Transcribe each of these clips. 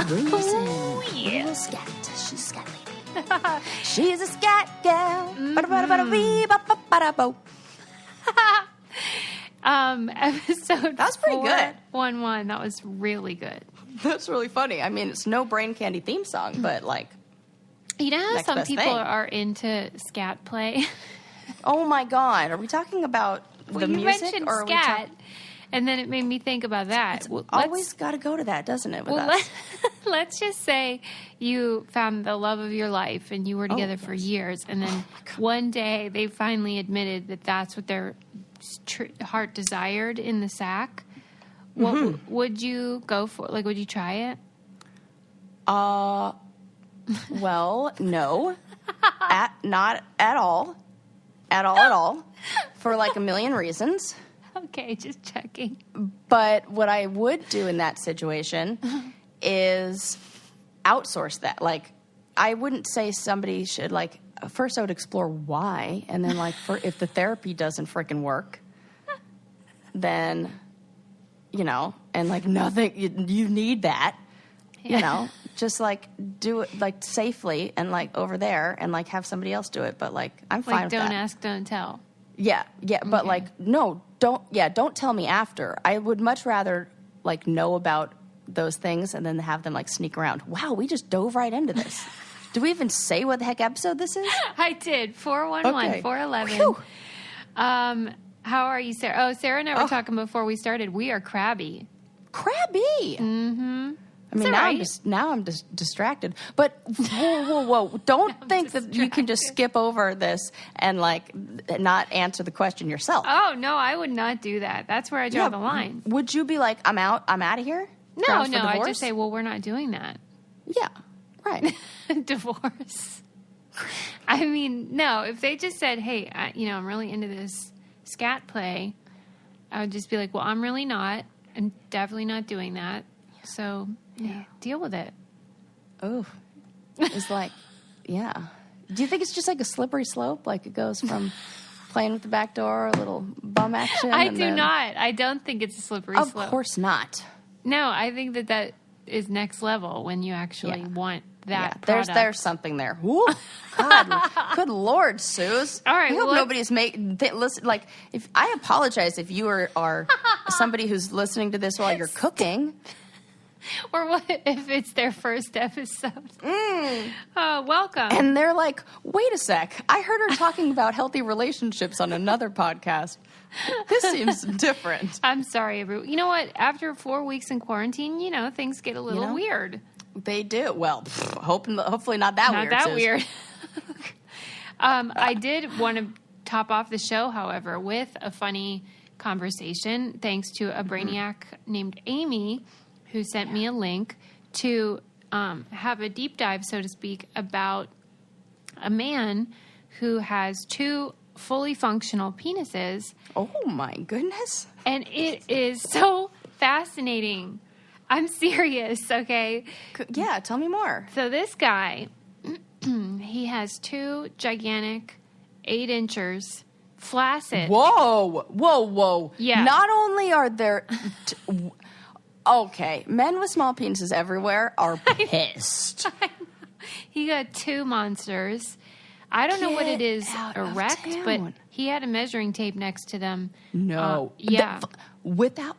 Oh, yeah. Little scat. She's a scat lady. She's a scat gal. Episode That's pretty good. 411. That was really good. That's really funny. I mean, it's no brain candy theme song, but like, you know how next some best people thing. are into scat play? Oh my God. Are we talking about the you music? mentioned or scat, and then it made me think about that. It's always got to go to that, doesn't it, with us? Let's just say you found the love of your life and you were together for years, and then one day they finally admitted that that's what their heart desired in the sack. What would you go for? Like, would you try it? Well, no. Not at all. At all. For like a million reasons. Okay, just checking. But what I would do in that situation is outsource that. Like, I wouldn't say somebody should, like, first I would explore why, and then, like, if the therapy doesn't freaking work, then, you know, and, like, nothing, you need that, you know, just, like, do it, like, safely and, like, over there and, like, have somebody else do it. But, like, I'm fine with that. Like, don't ask, don't tell. Yeah, but, like, no, don't tell me after. I would much rather, like, know about those things and then have them, like, sneak around. Wow, we just dove right into this. Do we even say what the heck episode this is? I did. 411, okay. 411. How are you, Sarah? Oh, Sarah and I were talking before we started. We are crabby. Crabby? Mm-hmm. I mean, now I'm just distracted. But whoa! Don't think that you can just skip over this and like not answer the question yourself. Oh no, I would not do that. That's where I draw the line. Would you be like, I'm out of here? No, I just say, well, we're not doing that. Yeah, right. Divorce. I mean, no. If they just said, hey, I'm really into this scat play, I would just be like, well, I'm really not, and definitely not doing that. So. Yeah, deal with it. Oh, it's like, yeah. Do you think it's just like a slippery slope? Like it goes from playing with the back door, a little bum action? I do not. I don't think it's a slippery slope. Of course not. No, I think that is next level when you actually want that product. There's something there. Ooh, God, good Lord, Suze. All right. I hope nobody's listen. Like, if I apologize if you are somebody who's listening to this while you're cooking. Or what if it's their first episode? Welcome. And they're like, wait a sec. I heard her talking about healthy relationships on another podcast. This seems different. I'm sorry, everyone. You know what? After 4 weeks in quarantine, things get a little weird. They do. Well, hopefully not that weird. Not that weird. I did want to top off the show, however, with a funny conversation, thanks to a brainiac named Amy, who sent me a link to have a deep dive, so to speak, about a man who has 2 fully functional penises. Oh, my goodness. And it is so fascinating. I'm serious, okay? Yeah, tell me more. So this guy, he has 2 gigantic 8-inchers, flaccid. Whoa. Yeah. Not only are there... Okay, men with small penises everywhere are pissed. He got 2 monsters. I don't know what it is erect, but he had a measuring tape next to them. No. Yeah. Without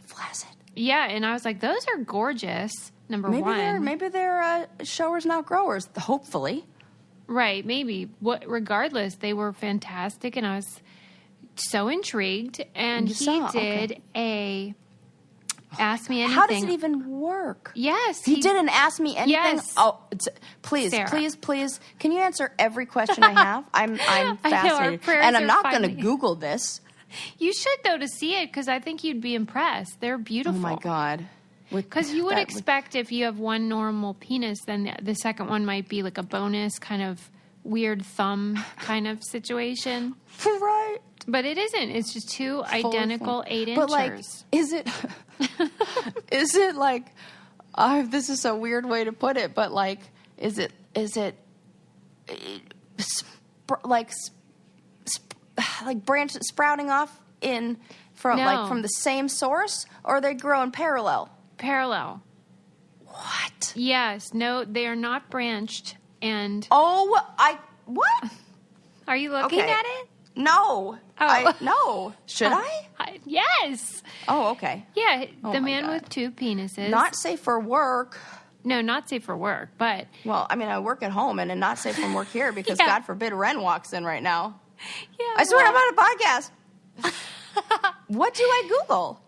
flaccid. Yeah, and I was like, those are gorgeous, number one. Maybe they're showers, not growers, hopefully. Right, maybe. Regardless, they were fantastic, and I was so intrigued. And he did a... Ask Me Anything. How does it even work? Yes. He didn't ask me anything? Yes. Oh, please. Can you answer every question I have? I'm fascinated. And I'm not going to Google this. You should, though, to see it, because I think you'd be impressed. They're beautiful. Oh, my God. Because you would expect if you have one normal penis, then the second one might be like a bonus kind of weird thumb kind of situation. Right. But it isn't. It's just 2 identical 8-inchers. But, like, is it like, this is a weird way to put it, but, like, is it branches sprouting off from the same source, or are they growing parallel? Parallel. What? What? Yes. No, they are not branched. And What? are you looking Okay. at it? No. Oh. No. Should I? Yes. Oh, okay. Yeah. Oh the my man God. with two penises. Not safe for work. No, not safe for work, but. Well, I mean, I work at home and not safe from work here because Yeah. God forbid Ren walks in right now. Yeah. I swear I'm on a podcast. What do I Google?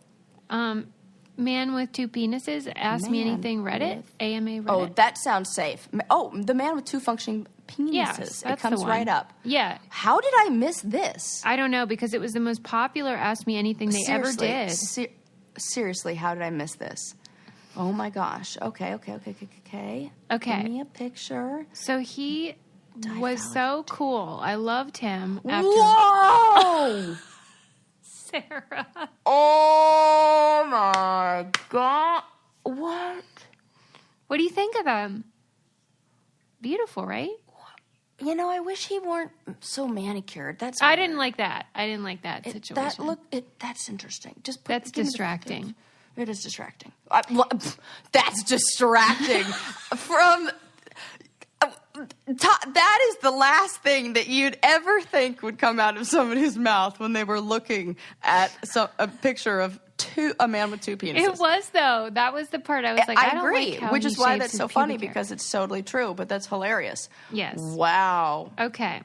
Man with two penises. Ask me Man anything. Reddit. with- AMA Reddit. Oh, that sounds safe. Oh, the man with two functioning penises. Yes, It that's comes the one. right up. Yeah. How did I miss this? I don't know because it was the most popular Ask Me Anything they ever did. Seriously, how did I miss this? Oh my gosh. Okay. Okay. Give me a picture. So he was so cool. I loved him after Whoa! Sarah. Oh my God. What? What do you think of him? Beautiful, right? You know, I wish he weren't so manicured. That's I didn't like that. I didn't like that situation. That's interesting. That's give me the distracting. picture. It is distracting. That's distracting. That is the last thing that you'd ever think would come out of somebody's mouth when they were looking at a picture of a man with two penises. It was though. That was the part I was like, I don't agree, like how which he is why shaves that's his so funny pubic hair. because it's totally true. But that's hilarious. Yes. Wow. Okay.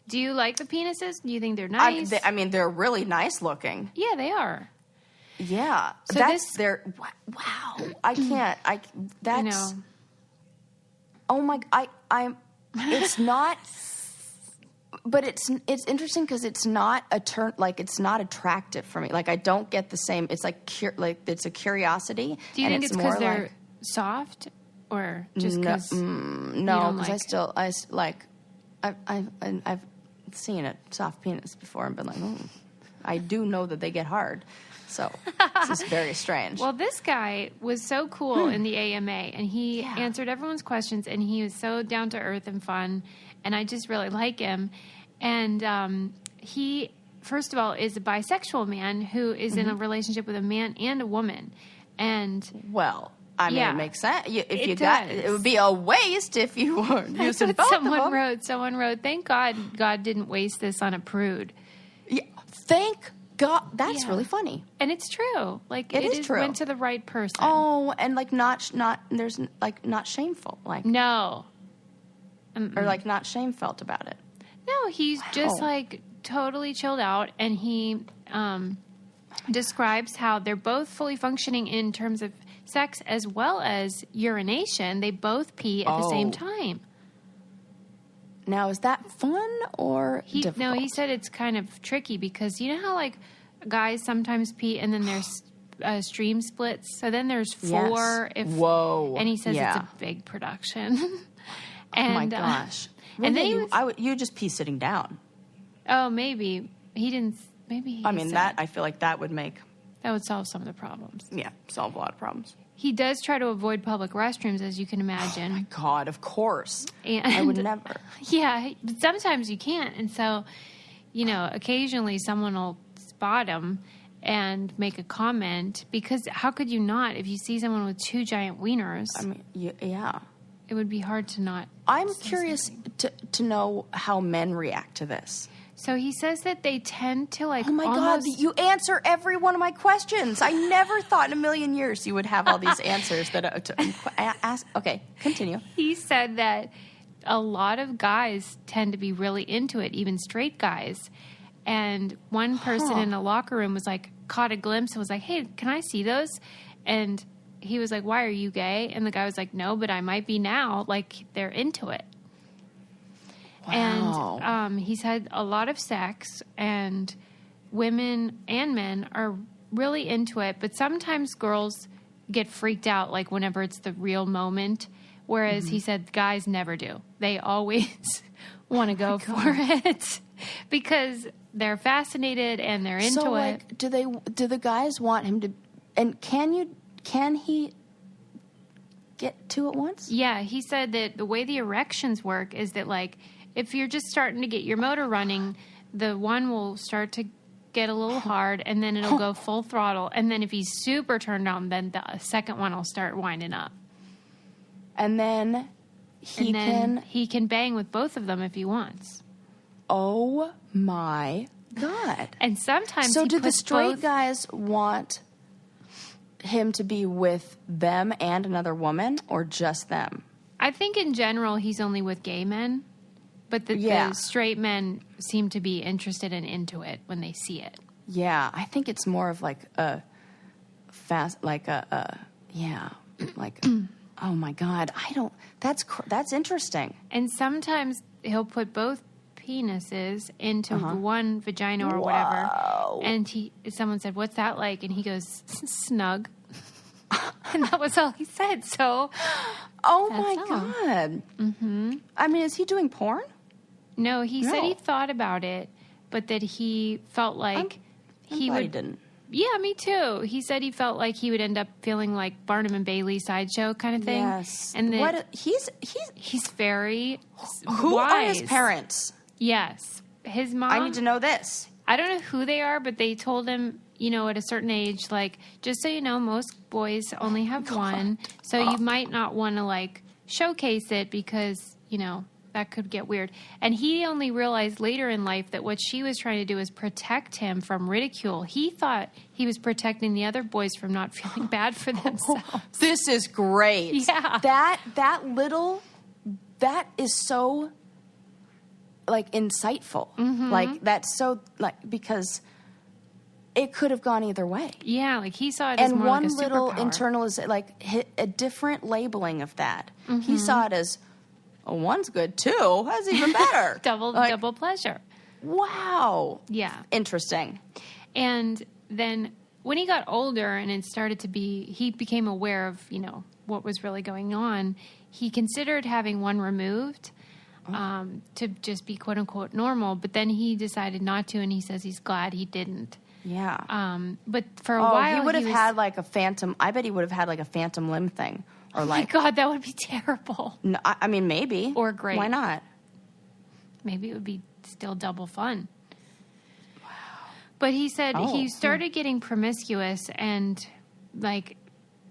Do you like the penises? Do you think they're nice? I mean, they're really nice looking. Yeah, they are. Yeah. So Wow. I can't. That's. I know. Oh my. It's not. But it's interesting because it's not it's not attractive for me. Like I don't get the same. It's like it's a curiosity. Do you think it's more because they're soft or just because? No, because I've seen a soft penis before and been like, I do know that they get hard. So this is very strange. Well, this guy was so cool in the AMA, and he answered everyone's questions, and he was so down to earth and fun, and I just really like him. And he, first of all, is a bisexual man who is in a relationship with a man and a woman. And well, I mean, yeah, it makes sense. It It would be a waste if you were using that's both what of them. someone wrote, thank God didn't waste this on a prude. Yeah, thank God. That's Yeah. really funny. And it's true. Like It is true. Went to the right person. Oh, and not shameful, No. or not shame felt about it. No, he's just totally chilled out, and he describes how they're both fully functioning in terms of sex as well as urination. They both pee at the same time. Now, is that fun or difficult? No, he said it's kind of tricky because you know how guys sometimes pee and then there's stream splits. So then there's four. Yes. Whoa! And he says yeah. it's a big production. Oh my gosh! And then you just pee sitting down. Oh, maybe he didn't. Maybe he I feel like that would solve some of the problems. Yeah, solve a lot of problems. He does try to avoid public restrooms, as you can imagine. Oh my God, of course. And I would never. Yeah, but sometimes you can't, and so occasionally someone will spot him and make a comment because how could you not if you see someone with two giant wieners? I mean, yeah. It would be hard to not. I'm curious to know how men react to this. So he says that they tend to Oh my God, you answer every one of my questions. I never thought in a million years you would have all these answers to ask. Okay, continue. He said that a lot of guys tend to be really into it, even straight guys. And one person in a locker room was caught a glimpse and was like, hey, can I see those? And he was like, why, are you gay? And the guy was like, no, but I might be now. They're into it. Wow. And he's had a lot of sex, and women and men are really into it. But sometimes girls get freaked out, whenever it's the real moment. Whereas he said guys never do. They always want to go for it because they're fascinated and they're into it. Do the guys want him to? And can he get two at once? Yeah, he said that the way the erections work is that if you're just starting to get your motor running, the one will start to get a little hard and then it'll go full throttle. And then if he's super turned on, then the second one will start winding up. And then he can bang with both of them if he wants. Oh my God. And sometimes so do the straight guys want him to be with them and another woman, or just them? I think in general he's only with gay men, but the straight men seem to be interested and into it when they see it. Yeah, I think it's more of like a fast, like oh my God, that's interesting. And sometimes he'll put both penises into one vagina or whatever. And someone said, "What's that like?" And he goes, "Snug." And that was all he said. So, oh my God. Mm-hmm. I mean, is he doing porn? No, he said he thought about it, but that he felt like he didn't. Yeah, me too. He said he felt like he would end up feeling like Barnum and Bailey sideshow kind of thing. Yes. And he's very Who wise. are his parents? Yes. His mom. I need to know this. I don't know who they are, but they told him, at a certain age, like, just so you know, most boys only have one. So you might not want to, like, showcase it because, that could get weird. And he only realized later in life that what she was trying to do is protect him from ridicule. He thought he was protecting the other boys from not feeling bad for themselves. This is great. Yeah. That is so, like, insightful. Mm-hmm. Like, that's so, like, because it could have gone either way. Yeah, like, he saw it as more like a superpower. And one little internal, like, a different labeling of that. Mm-hmm. He saw it as, one's good too. That's even better. double pleasure. Wow. Yeah. Interesting. And then when he got older and he became aware of, what was really going on, he considered having one removed to just be quote unquote normal. But then he decided not to, and he says he's glad he didn't. Yeah. But for a while he would have had like a phantom. I bet he would have had like a phantom limb thing. Or my God, that would be terrible. No, I mean, maybe. Or great. Why not? Maybe it would be still double fun. Wow. But he said he started getting promiscuous and, like,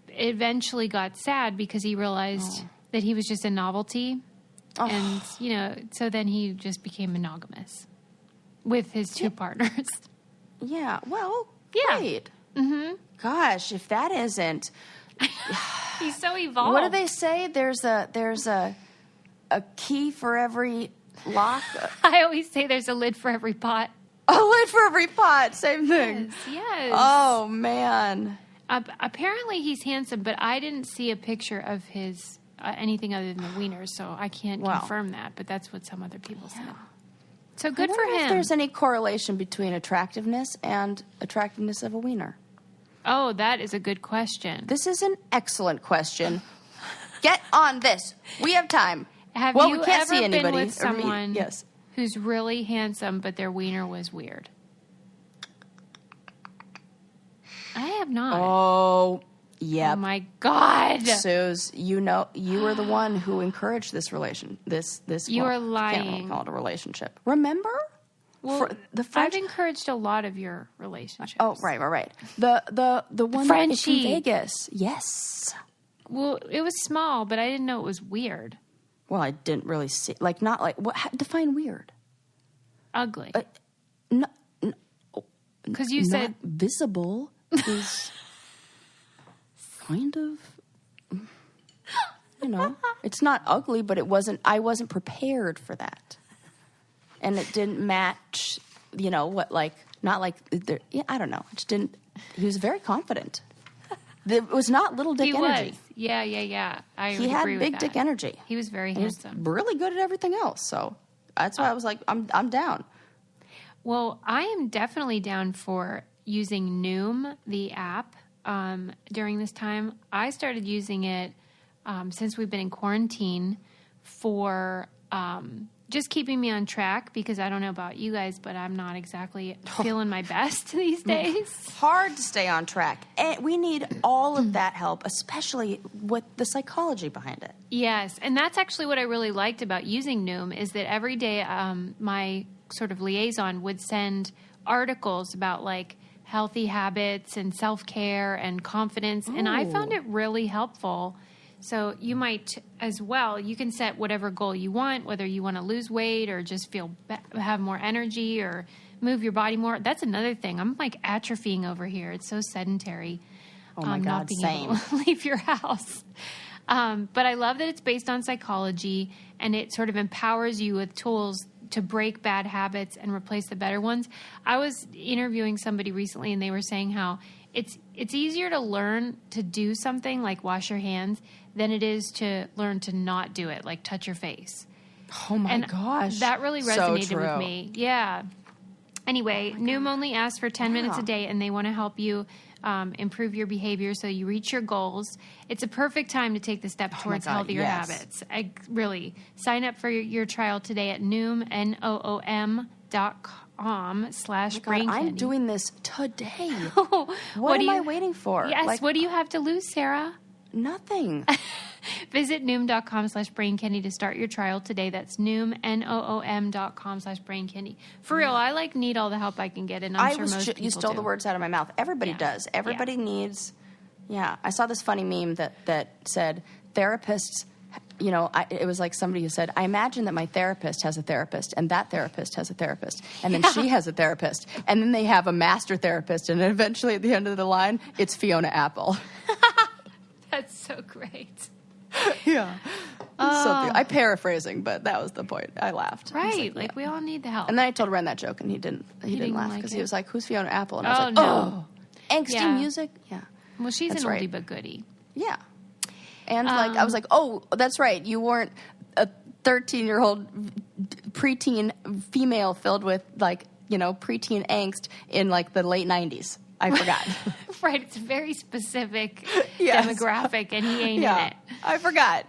eventually got sad because he realized that he was just a novelty. Oh. And, so then he just became monogamous with his two partners. Yeah. Well, yeah. Great. Mm-hmm. Gosh, if that isn't... He's so evolved. What do they say? There's a key for every lock. I always say there's a lid for every pot. A lid for every pot. Same thing. Yes. Oh, man. Apparently he's handsome, but I didn't see a picture of his anything other than the wiener, so I can't confirm that. But that's what some other people said. So good for him. If there's any correlation between attractiveness and attractiveness of a wiener. Oh, that is a good question. This is an excellent question. Get on this. We have time. Have you ever been with someone who's really handsome, but their wiener was weird? I have not. Oh, yeah. Oh, my God. Suze, you were the one who encouraged this relation. You are lying. I can't call it a relationship. Remember? Well, I've encouraged a lot of your relationships. Oh, right. The one Frenchie. from Vegas. Yes. Well, it was small, but I didn't know it was weird. Well, I didn't really see, not like, what, define weird? Ugly. No. Because you said. Visible is kind of, it's not ugly, but I wasn't prepared for that. And it didn't match, I don't know. It just didn't, he was very confident. It was not little dick energy. He was. Yeah. He had big dick energy. He was very handsome. He was really good at everything else. So that's why I was like, I'm down. Well, I am definitely down for using Noom, the app, during this time. I started using it since we've been in quarantine for just keeping me on track, because I don't know about you guys, but I'm not exactly feeling my best these days. Hard to stay on track. And we need all of that help, especially with the psychology behind it. Yes, and that's actually what I really liked about using Noom, is that every day my sort of liaison would send articles about, like, healthy habits and self-care and confidence, and I found it really helpful So you might as well, you can set whatever goal you want, whether you want to lose weight or just have more energy or move your body more. That's another thing. I'm like atrophying over here. It's so sedentary. Oh my God, not being same. able to leave your house. But I love that it's based on psychology and it sort of empowers you with tools to break bad habits and replace the better ones. I was interviewing somebody recently and they were saying how it's easier to learn to do something like wash your hands than it is to learn to not do it, like touch your face. Oh my gosh. That really So resonated true. with me. Yeah. Anyway, Noom only asks for 10 minutes a day, and they want to help you improve your behavior so you reach your goals. It's a perfect time to take the step towards healthier habits. I really sign up for your trial today at Noom, NOOM.com/brain candy. I'm doing this today. What am I waiting for? Yes, what do you have to lose, Sarah? Nothing. Visit Noom.com/brain candy to start your trial today. That's Noom, NOOM.com/brain candy. For real, I need all the help I can get, and I'm sure most people You stole do. the words out of my mouth. Everybody does. Everybody needs. Yeah, I saw this funny meme that said therapists. It was like somebody who said, "I imagine that my therapist has a therapist, and that therapist has a therapist, and then she has a therapist, and then they have a master therapist, and eventually at the end of the line, it's Fiona Apple." That's so great. Yeah. I'm paraphrasing, but that was the point. I laughed. Right. We all need the help. And then I told Ren that joke, and he didn't laugh like because it? he was like, "Who's Fiona Apple?" And I was like, no. Angsty music." Yeah. Well, she's That's an right. oldie but goodie. Yeah. And I was like, "Oh, that's right. You weren't a 13-year-old preteen female filled with preteen angst in the late 90s. I forgot." Right. It's a very specific Yes. demographic, and he ain't in it. I forgot.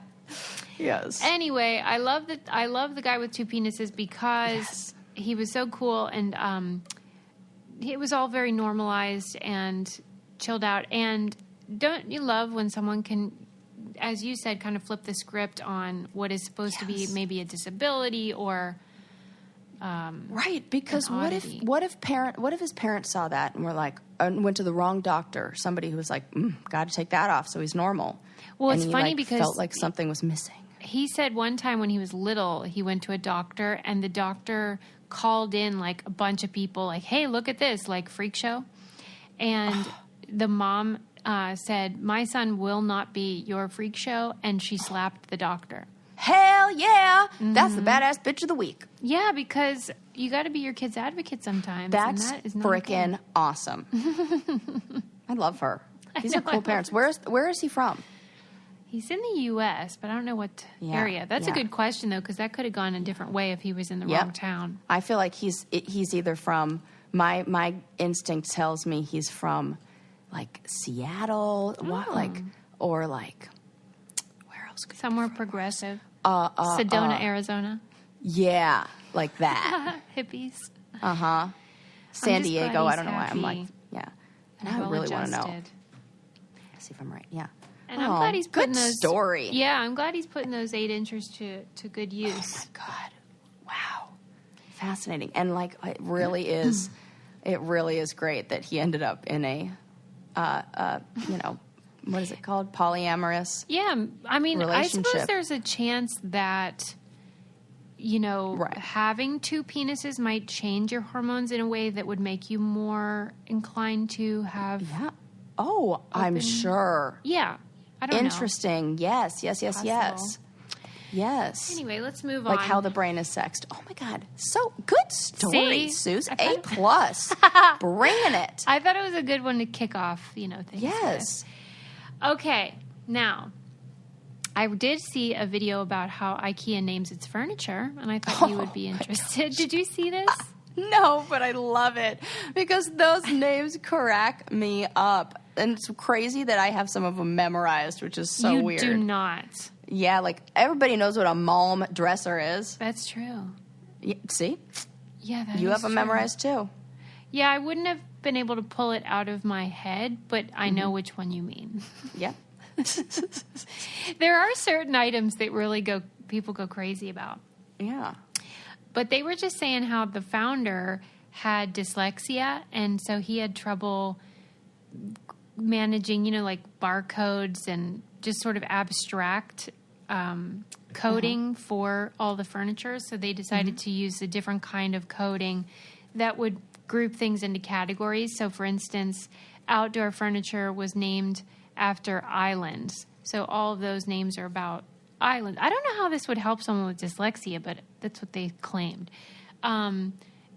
Yes. Anyway, I love the guy with two penises because he was so cool, and it was all very normalized and chilled out. And don't you love when someone can, as you said, kind of flip the script on what is supposed to be maybe a disability or right, because what if his parents saw that and were like, went to the wrong doctor, somebody who was like, got to take that off so he's normal. Well, and it's he, funny because felt like something was missing. He said one time when he was little, he went to a doctor, and the doctor called in a bunch of people, "Hey, look at this," freak show. And the mom said, "My son will not be your freak show," and she slapped the doctor. Hell yeah! Mm-hmm. That's the badass bitch of the week. Yeah, because you got to be your kid's advocate sometimes. That's freaking okay. Awesome. I love her. These are cool parents. Where is he from? He's in the U.S., but I don't know what area. That's a good question, though, because that could have gone a different way if he was in the wrong town. I feel like he's either from, my instinct tells me he's from, Seattle, or where else could somewhere progressive. Sedona, Arizona. Yeah, like that. Hippies. Uh-huh. San Diego, I don't know happy. why. And I really want to know. Adjusted. See if I'm right. Yeah. And I'm glad he's putting good story. Yeah, I'm glad he's putting those 8 inches to good use. Oh my God. Wow. Fascinating. And it really is great that he ended up in a what is it called? Polyamorous. Yeah, I mean, I suppose relationship. there's a chance that having 2 penises might change your hormones in a way that would make you more inclined to have. Yeah. Oh, I'm sure. Yeah. I don't know. Interesting. Yes. Yes. Anyway, let's move on. Like how the brain is sexed. Oh my God. So good story, See? Suze. A+. Bringing it. I thought it was a good one to kick off, things. Yes. With. Okay. Now, I did see a video about how IKEA names its furniture, and I thought you would be interested. Did you see this? No, but I love it because those names crack me up. And it's crazy that I have some of them memorized, which is so weird. You do not. Yeah, everybody knows what a Malm dresser is. That's true. Yeah, see? Yeah, that you is have them true. memorized too. Yeah, I wouldn't have been able to pull it out of my head, but I know which one you mean. Yeah. There are certain items that people go crazy about. Yeah. But they were just saying how the founder had dyslexia, and so he had trouble managing, like barcodes and just sort of abstract coding for all the furniture. So they decided to use a different kind of coding that would group things into categories. So, for instance, outdoor furniture was named after islands. So all of those names are about islands. I don't know how this would help someone with dyslexia, but that's what they claimed. And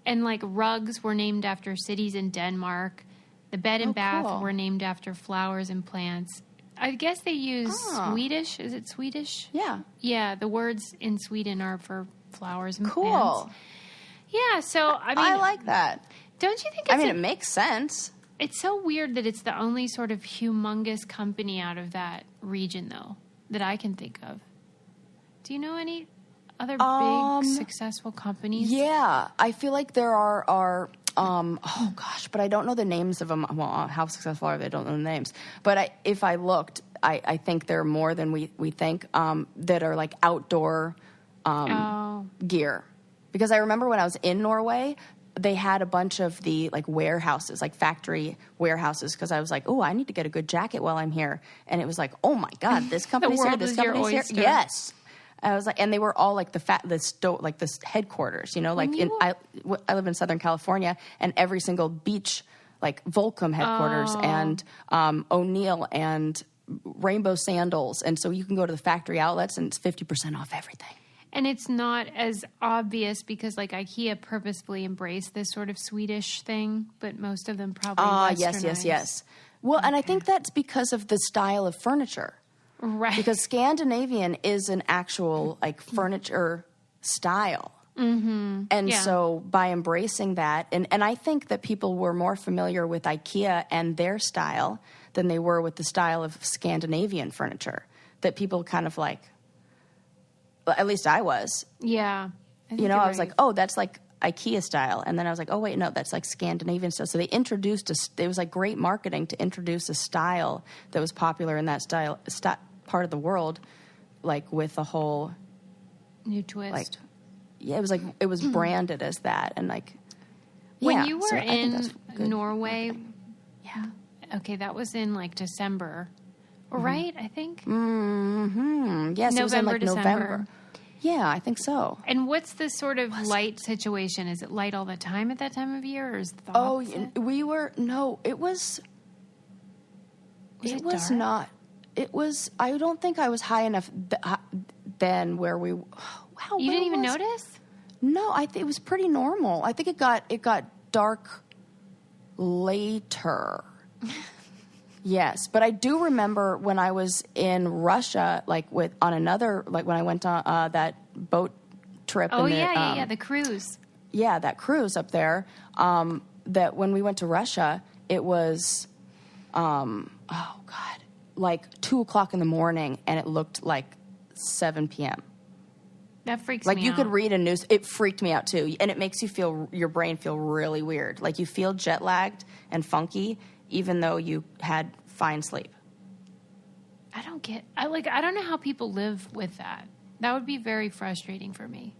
like rugs were named after cities in Denmark. The bed and bath cool. were named after flowers and plants. I guess they use Swedish. Is it Swedish? Yeah. Yeah, the words in Sweden are for flowers and Cool. plants. Yeah, so I mean, I like that. don't you think It makes sense. it's so weird that it's the only sort of humongous company out of that region, though, that I can think of. Do you know any other big, successful companies? Yeah, I feel like there are oh gosh, but I don't know the names of them. Well, how successful are they? I don't know the names. But if I looked, I think there are more than we think that are like outdoor gear. Because I remember when I was in Norway, they had a bunch of the like warehouses, like factory warehouses, because I was like, oh, I need to get a good jacket while I'm here. And it was like, oh my God, this company's here, this company's here. Yes. I was like, and they were all like the headquarters, like I live in Southern California, and every single beach, like Volcom headquarters and O'Neill and Rainbow Sandals. And so you can go to the factory outlets and it's 50% off everything. And it's not as obvious because, like, IKEA purposefully embraced this sort of Swedish thing, but most of them probably westernized. Yes. Well, and I think that's because of the style of furniture. Right. Because Scandinavian is an actual, like, furniture style. Mm-hmm. And so by embracing that, and I think that people were more familiar with IKEA and their style than they were with the style of Scandinavian furniture. That people kind of like... At least I was. Yeah. I was like, oh, that's like IKEA style. And then I was like, oh, wait, no, that's like Scandinavian style. So they introduced it was like great marketing to introduce a style that was popular in that part of the world, like with a whole new twist. Like, it was branded as that. And like, when you were in Norway, okay, that was in like December. Right, I think. Mm-hmm. Yes, it was in like December. November. Yeah, I think so. And what's the sort of light situation? Is it light all the time at that time of year, or is it the opposite? It was. It was dark? not. It was. I don't think I was high enough then where we. Wow, you didn't even notice? No, it was pretty normal. I think it got dark later. Yes, but I do remember when I was in Russia, like when I went on that boat trip. Oh, the cruise. Yeah, that cruise up there. That when we went to Russia, it was, like 2:00 in the morning, and it looked like 7 p.m. That freaks me out. Like you could read a news. It freaked me out too, and it makes your brain feel really weird. Like you feel jet lagged and funky, even though you had fine sleep. I don't know how people live with that. That would be very frustrating for me.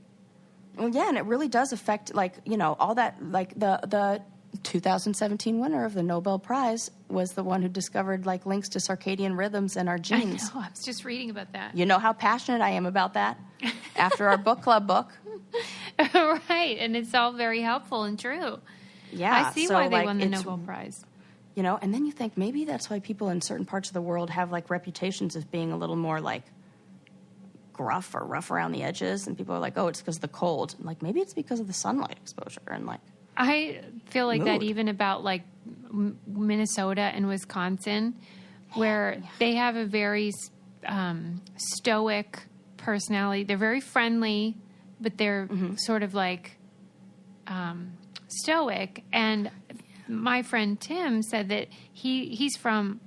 Well, yeah, and it really does affect, all that, like the 2017 winner of the Nobel Prize was the one who discovered, like, links to circadian rhythms in our genes. I know, I was just reading about that. You know how passionate I am about that after our book club book. Right, and it's all very helpful and true. Yeah. I see why they won the Nobel Prize. And then you think maybe that's why people in certain parts of the world have, like, reputations as being a little more, like, gruff or rough around the edges. And people are like, oh, it's because of the cold. And, like, maybe it's because of the sunlight exposure. And, like, I feel like that even about, like, Minnesota and Wisconsin, where they have a very stoic personality. They're very friendly, but they're sort of, like, stoic. And my friend Tim said that he's from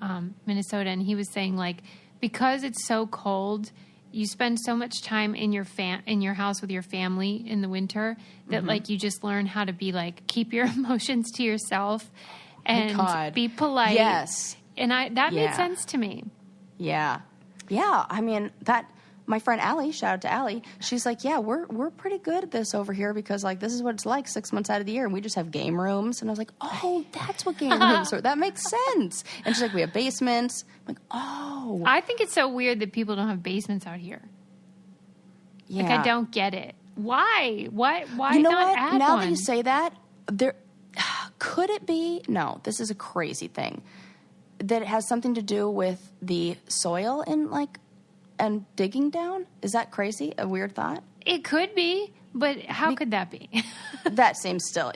Minnesota, and he was saying, like, because it's so cold, you spend so much time in your house with your family in the winter that like you just learn how to be like keep your emotions to yourself and be polite. Yes, and that made sense to me. Yeah. I mean my friend Allie, shout out to Allie, she's like, yeah, we're pretty good at this over here because, like, this is what it's like 6 months out of the year, and we just have game rooms. And I was like, oh, that's what game rooms are. That makes sense. And she's like, we have basements. I'm like, oh. I think it's so weird that people don't have basements out here. Yeah. Like, I don't get it. Why? Why you know not what? add Now one? that you say that, there could it be? No, this is a crazy thing. That it has something to do with the soil and digging down? Is that crazy? A weird thought? It could be, but how could that be? That seems silly.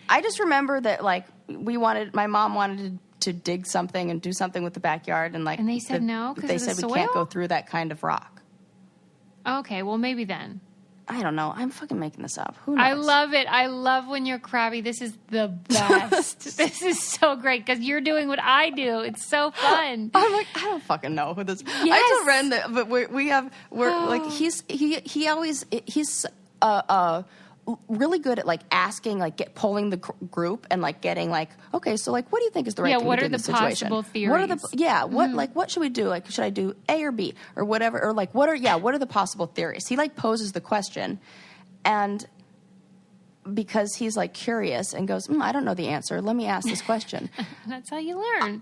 I just remember that, like, my mom wanted to dig something and do something with the backyard, and they said no because they of the said soil? we can't go through that kind of rock. Okay, well, maybe then. I don't know. I'm fucking making this up. Who knows? I love it. I love when you're crabby. This is the best. This is so great because you're doing what I do. It's so fun. I'm like, I don't fucking know who this. Yes. I told Ren that, but like he's really good at, like, asking, like, polling the group and, like, getting, like, okay, so, like, what do you think is the right thing to do in this situation? What are the possible theories? What should we do? Like, should I do A or B or whatever? Or, like, what are the possible theories? He, like, poses the question, and because he's, like, curious and goes, I don't know the answer. Let me ask this question. That's how you learn.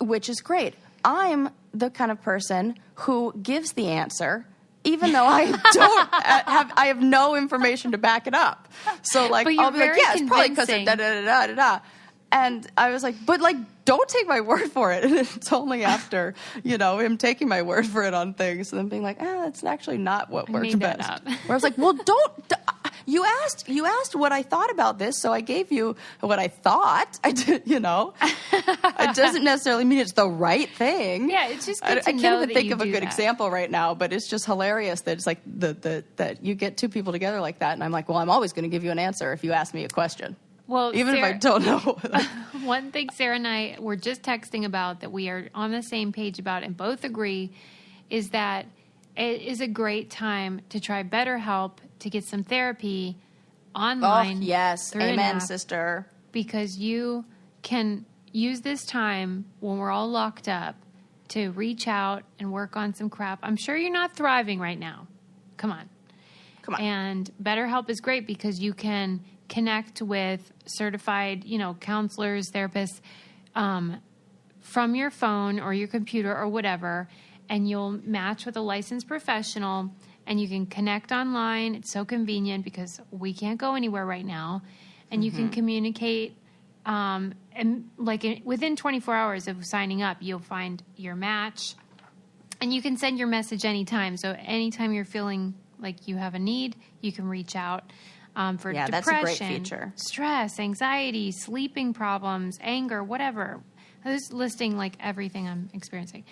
Which is great. I'm the kind of person who gives the answer, even though I I have no information to back it up. So, like, I'll be like, yeah, it's probably because of da-da-da-da-da-da. And I was like, but, like, don't take my word for it. And it's only after, him taking my word for it on things and then being like, that's actually not what works best. Where I was like, well, you asked what I thought about this, so I gave you what I thought. I did, It doesn't necessarily mean it's the right thing. Yeah, it's just good I to can't know even that think you of a do good that. example right now, but it's just hilarious that it's like that you get two people together like that, and I'm like, well, I'm always going to give you an answer if you ask me a question. Well, even if I don't know. One thing Sarah and I were just texting about that we are on the same page about and both agree is that it is a great time to try BetterHelp to get some therapy online. Oh, yes. through an Amen, app, sister. because you can use this time when we're all locked up to reach out and work on some crap. I'm sure you're not thriving right now. Come on. And BetterHelp is great because you can connect with certified, counselors, therapists from your phone or your computer or whatever, and you'll match with a licensed professional, and you can connect online. It's so convenient because we can't go anywhere right now, and you can communicate. And within 24 hours of signing up, you'll find your match, and you can send your message anytime. So anytime you're feeling like you have a need, you can reach out. For depression, that's a great feature. Stress, anxiety, sleeping problems, anger, whatever. I was listing, like, everything I'm experiencing.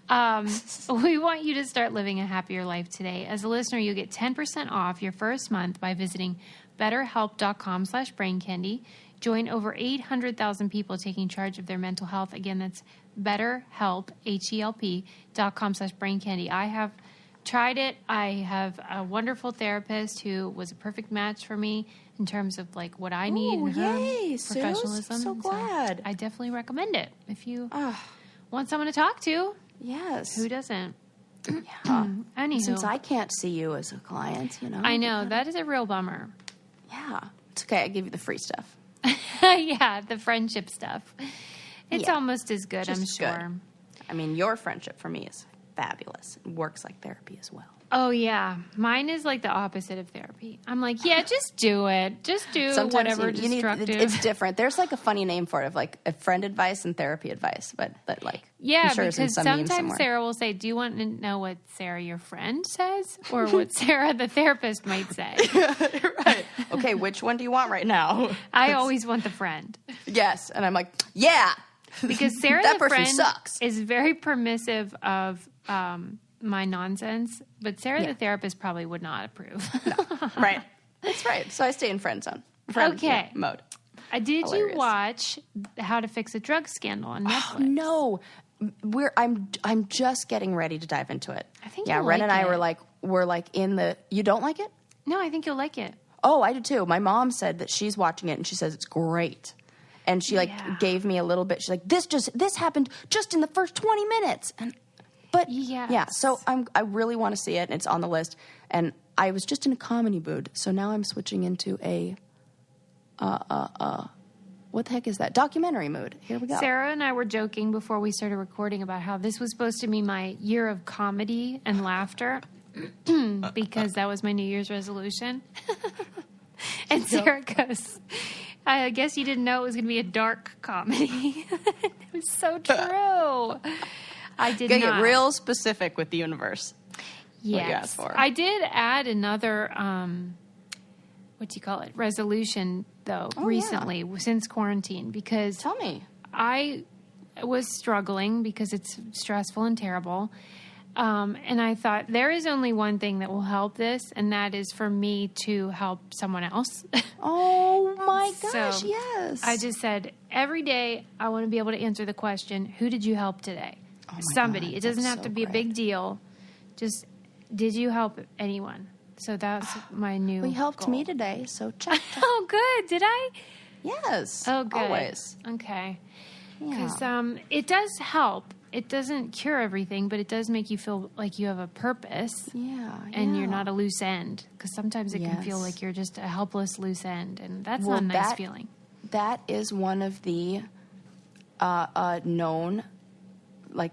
We want you to start living a happier life today. As a listener, you get 10% off your first month by visiting BetterHelp.com/braincandy. Join over 800,000 people taking charge of their mental health. Again, that's BetterHelp, HELP.com/braincandy. I have tried it. I have a wonderful therapist who was a perfect match for me in terms of, like, what I need and her professionalism. So glad. I definitely recommend it if you want someone to talk to. Yes. Who doesn't? Yeah. Anywho. Since I can't see you as a client, I know. That is a real bummer. Yeah. It's okay. I give you the free stuff. Yeah, the friendship stuff. It's almost as good, Just I'm sure. good. I mean, your friendship for me is fabulous. It works like therapy as well. Oh, yeah. Mine is like the opposite of therapy. I'm like, yeah, just do it. Just do whatever destructive. It's different. There's, like, a funny name for it of, like, a friend advice and therapy advice. But like, yeah, I'm sure it's in because some meme sometimes somewhere. Sarah will say, do you want to know what Sarah, your friend, says? Or what Sarah, the therapist, might say? Right. Okay, which one do you want right now? I always want the friend. Yes. And I'm like, yeah. Because Sarah, that the person friend, sucks. is very permissive of my nonsense, but Sarah, the therapist, probably would not approve. No. Right. That's right. So I stay in friend zone. Okay. Mode. Did Hilarious. you watch How to Fix a Drug Scandal on Netflix? Oh, no. I'm just getting ready to dive into it. I think Ren you'll like and I it. were like in the. You don't like it? No, I think you'll like it. Oh, I do too. My mom said that she's watching it and she says it's great. And she gave me a little bit. She's like, this happened just in the first 20 minutes. And But Yes. yeah, so I really want to see it. It's on the list, and I was just in a comedy mood, so now I'm switching into a what the heck is that? Documentary mood. Here we go. Sarah and I were joking before we started recording about how this was supposed to be my year of comedy and laughter because that was my New Year's resolution. And Sarah goes, I guess you didn't know it was going to be a dark comedy. It was so true. I did not. Get real specific with the universe. Yes. What you asked for. I did add another, resolution, though, recently, since quarantine, because Tell me. I was struggling because it's stressful and terrible. And I thought, there is only one thing that will help this, and that is for me to help someone else. Oh, my gosh, So, yes. I just said, every day, I want to be able to answer the question, who did you help today? Oh my Somebody. God, It doesn't that's have so to be a great. big deal. Just, did you help anyone? So that's my new We helped goal. me today, so check. Oh, good. Did I? Yes. Oh, good. Always. Okay. Yeah. Because it does help. It doesn't cure everything, but it does make you feel like you have a purpose. Yeah. And you're not a loose end. Because sometimes it can feel Yes. like you're just a helpless loose end. And that's Well, not a nice that- feeling. That is one of the known, like,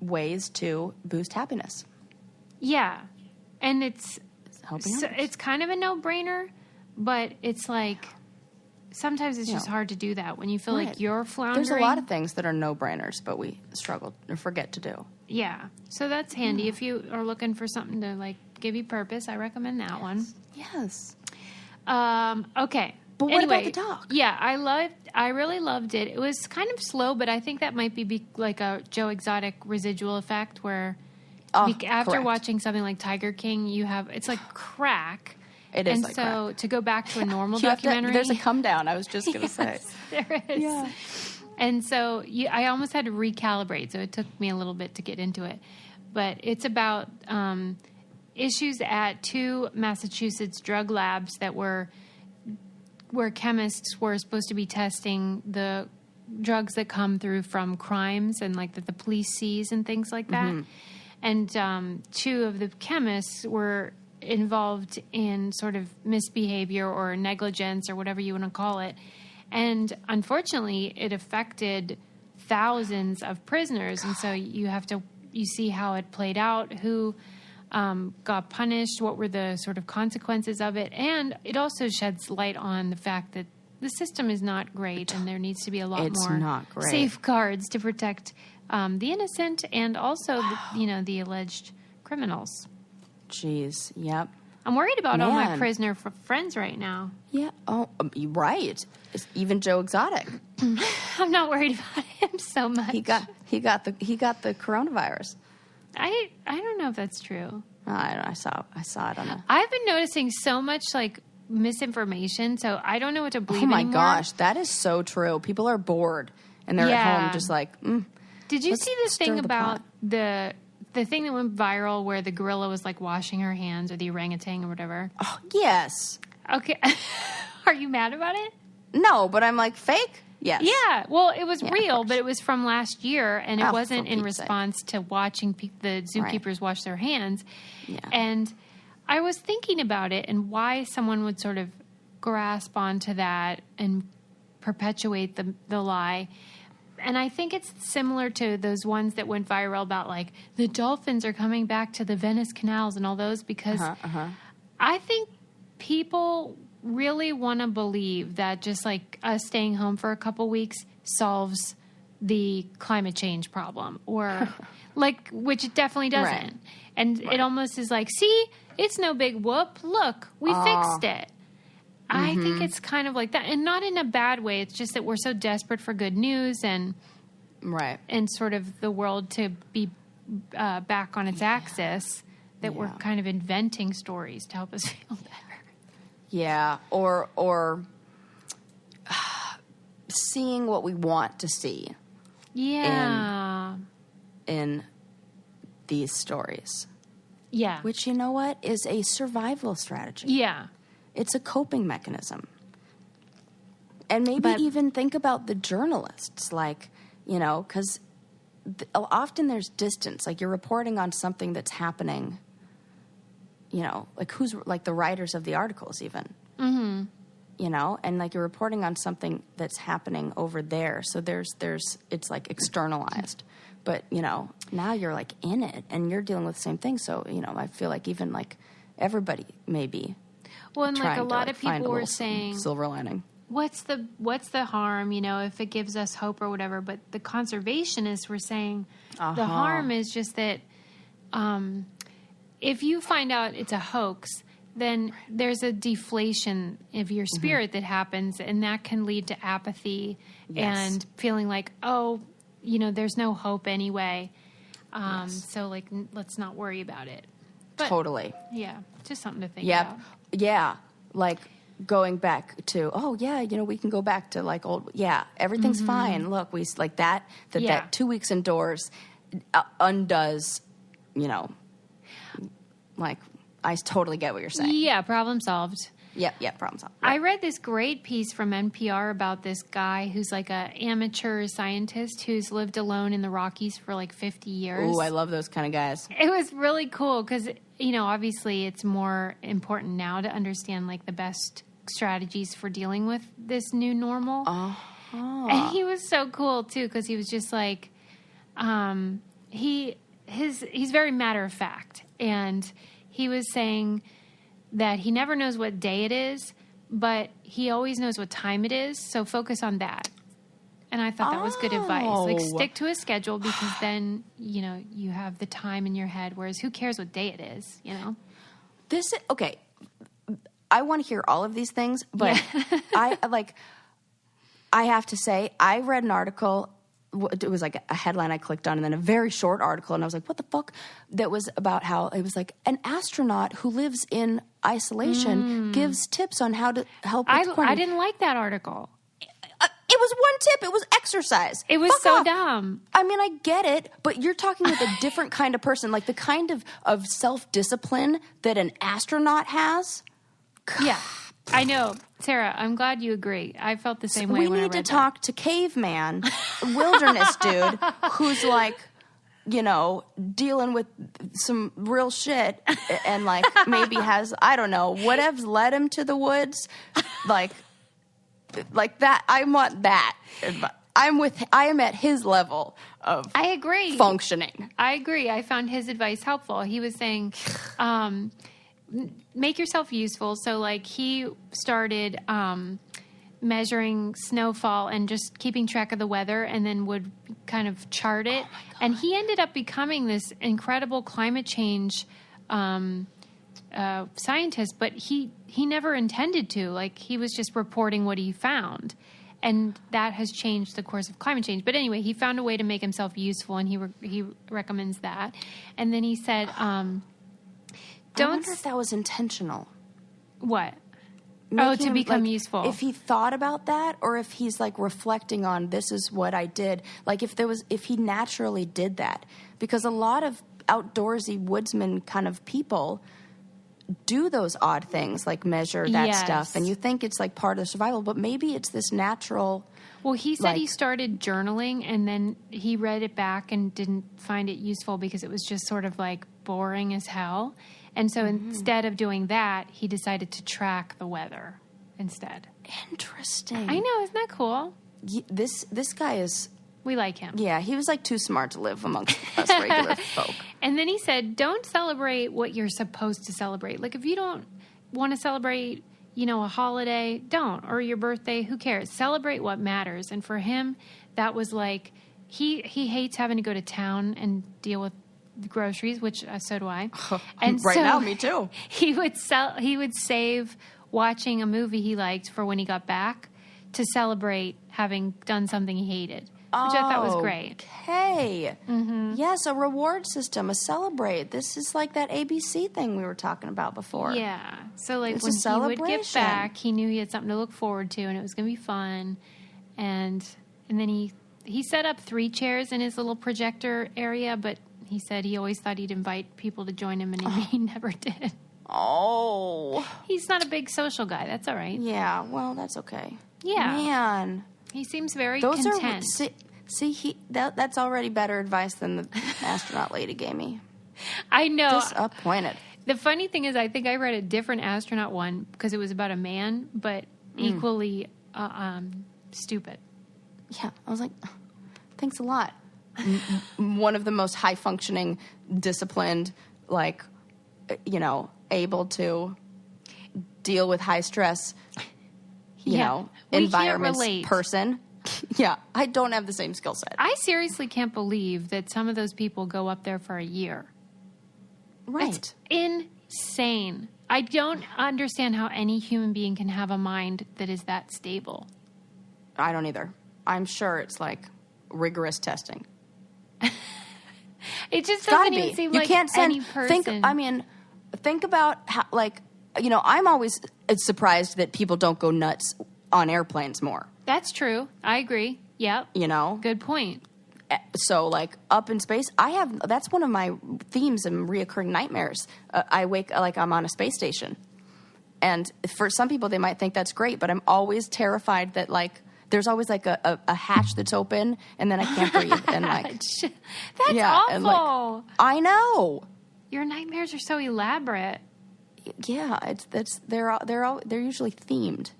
ways to boost happiness. Yeah. And it's Helping so others. it's kind of a no-brainer, but it's like sometimes it's just Yeah. hard to do that when you feel Right. like you're floundering. There's a lot of things that are no-brainers, but we struggle or forget to do. Yeah. So that's handy. If you are looking for something to like give you purpose, I recommend that one. Yes. Okay. But what about the doc? Yeah, I really loved it. It was kind of slow, but I think that might be like a Joe Exotic residual effect where after correct. watching something like Tiger King, it's like crack. It is and like so to go back to a normal You have to- documentary, there's a come down. I was just going to say. there is. Yeah. And so I almost had to recalibrate, so it took me a little bit to get into it. But it's about issues at 2 Massachusetts drug labs that where chemists were supposed to be testing the drugs that come through from crimes and like that the police sees and things like that. And 2 of the chemists were involved in sort of misbehavior or negligence or whatever you want to call it. And unfortunately, it affected thousands of prisoners. And so you see how it played out, who got punished, what were the sort of consequences of it. And it also sheds light on the fact that the system is not great and there needs to be a lot It's more not great. safeguards to protect the innocent and also the alleged criminals. Jeez. Yep. I'm worried about all my Man. prisoner friends right now. Yeah. Oh, you're right. It's even Joe Exotic. I'm not worried about him so much. He got the coronavirus. I don't know if that's true. I don't know. I saw it on the. I've been noticing so much like misinformation, so I don't know what to believe Oh my anymore. gosh, that is so true. People are bored and they're at Yeah. home just like. Did you Let's see this stir thing the about pot. the thing that went viral where the gorilla was like washing her hands or the orangutan or whatever? Oh, yes. Okay. Are you mad about it? No, but I'm like fake. Yes. Yeah. Well, it was Yeah, of real, course. but it was from last year, and it Oh, wasn't for in Pete's sake. response to watching the zookeepers wash their hands. Yeah. And I was thinking about it and why someone would sort of grasp onto that and perpetuate the lie. And I think it's similar to those ones that went viral about like the dolphins are coming back to the Venice canals and all those because I think people really want to believe that just like us staying home for a couple weeks solves the climate change problem or like, which it definitely doesn't. Right. And it almost is like, see, it's no big whoop. Look, we fixed it. I think it's kind of like that, and not in a bad way. It's just that we're so desperate for good news and Right. sort of the world to be back on its axis that we're Yeah. kind of inventing stories to help us feel better. Yeah. Or seeing what we want to see Yeah. in these stories, Yeah. which you know what is a survival strategy. Yeah. It's a coping mechanism. And maybe But- even think about the journalists, like, because often there's distance. Like, you're reporting on something that's happening, you know, like who's, like the writers of the articles even. Mm-hmm. You know, and like you're reporting on something that's happening over there. So there's it's like externalized. But, you know, now you're like in it and you're dealing with the same thing. So, you know, I feel like even like everybody maybe. Well, and like a lot of people were saying silver lining. What's the harm, you know, if it gives us hope or whatever? But the conservationists were saying the harm is just that if you find out it's a hoax, then there's a deflation of your spirit that happens, and that can lead to apathy and feeling like, oh, you know, there's no hope anyway. So, like, let's not worry about it. But, totally. Yeah, just something to think about. Yeah, like going back to, oh, yeah, you know, we can go back to, like, everything's fine. Look, we, like, that 2 weeks indoors undoes, you know, like, I totally get what you're saying. Yeah, problem solved. Yep, problem solved. I read this great piece from NPR about this guy who's like an amateur scientist who's lived alone in the Rockies for like 50 years. Ooh, I love those kind of guys. It was really cool because, you know, obviously it's more important now to understand like the best strategies for dealing with this new normal. And he was so cool too because he was just like, he's very matter of fact, and he was saying that he never knows what day it is, but he always knows what time it is, so focus on that. And I thought that was good advice. Like, stick to a schedule because then, you know, you have the time in your head, whereas who cares what day it is, you know? Okay, I want to hear all of these things, but I have to say, I read an article. It was like a headline I clicked on and then a very short article. And I was like, what the fuck? That was about how it was like an astronaut who lives in isolation gives tips on how to help with quarantine. I didn't like that article. It was one tip. It was exercise. It was Fuck so off. dumb. I mean, I get it, but you're talking with a different kind of person, like the kind of self-discipline that an astronaut has. Yeah, I know. Sarah, I'm glad you agree. I felt the same way when I read that. We need to talk to caveman, wilderness dude, who's like, you know, dealing with some real shit and like maybe has, I don't know, whatever's led him to the woods. Like that. I want that. I am at his level of I agree. functioning. I agree. I found his advice helpful. He was saying, make yourself useful. So, like, he started measuring snowfall and just keeping track of the weather and then would kind of chart it. And he ended up becoming this incredible climate change scientist, but he never intended to. Like, he was just reporting what he found. And that has changed the course of climate change. But anyway, he found a way to make himself useful, and he recommends that. And then he said... I wonder if that was intentional. What? To become useful. If he thought about that, or if he's like reflecting on this is what I did. Like if he naturally did that, because a lot of outdoorsy woodsman kind of people do those odd things, like measure that stuff, and you think it's like part of survival, but maybe it's this natural. Well, he said he started journaling, and then he read it back and didn't find it useful because it was just sort of like boring as hell. And so instead of doing that, he decided to track the weather instead. Interesting. I know. Isn't that cool? This guy is... We like him. Yeah, he was like too smart to live amongst us regular folk. And then he said, don't celebrate what you're supposed to celebrate. Like, if you don't want to celebrate, you know, a holiday, don't. Or your birthday, who cares? Celebrate what matters. And for him, that was like, he hates having to go to town and deal with groceries, which so do I. And right so now, me too. He would save watching a movie he liked for when he got back to celebrate having done something he hated, which I thought was great. Okay. Yes, a reward system, a celebrate. This is like that ABC thing we were talking about before. Yeah. So like It's when a he would get celebration. back, he knew he had something to look forward to, and it was going to be fun. And then he set up 3 chairs in his little projector area, but he said he always thought he'd invite people to join him, and he never did. Oh. He's not a big social guy. That's all right. Yeah, well, that's okay. Yeah. Man. He seems very Those content. are... See, that's already better advice than the astronaut lady gave me. I know. Disappointed. The funny thing is, I think I read a different astronaut one because it was about a man, but equally stupid. Yeah, I was like, thanks a lot. One of the most high-functioning, disciplined, like, able to deal with high stress, environments person. Yeah, I don't have the same skill set. I seriously can't believe that some of those people go up there for a year. Right. It's insane. I don't understand how any human being can have a mind that is that stable. I don't either. I'm sure it's like rigorous testing. It just doesn't even seem like any person. Think about how, I'm always surprised that people don't go nuts on airplanes more. That's true. I agree. Yep. Good point. So, up in space, that's one of my themes and reoccurring nightmares. I wake like I'm on a space station. And for some people, they might think that's great, but I'm always terrified that, there's always, a hatch that's open, and then I can't breathe. And, that's awful. And, I know. Your nightmares are so elaborate. Yeah, they're usually themed.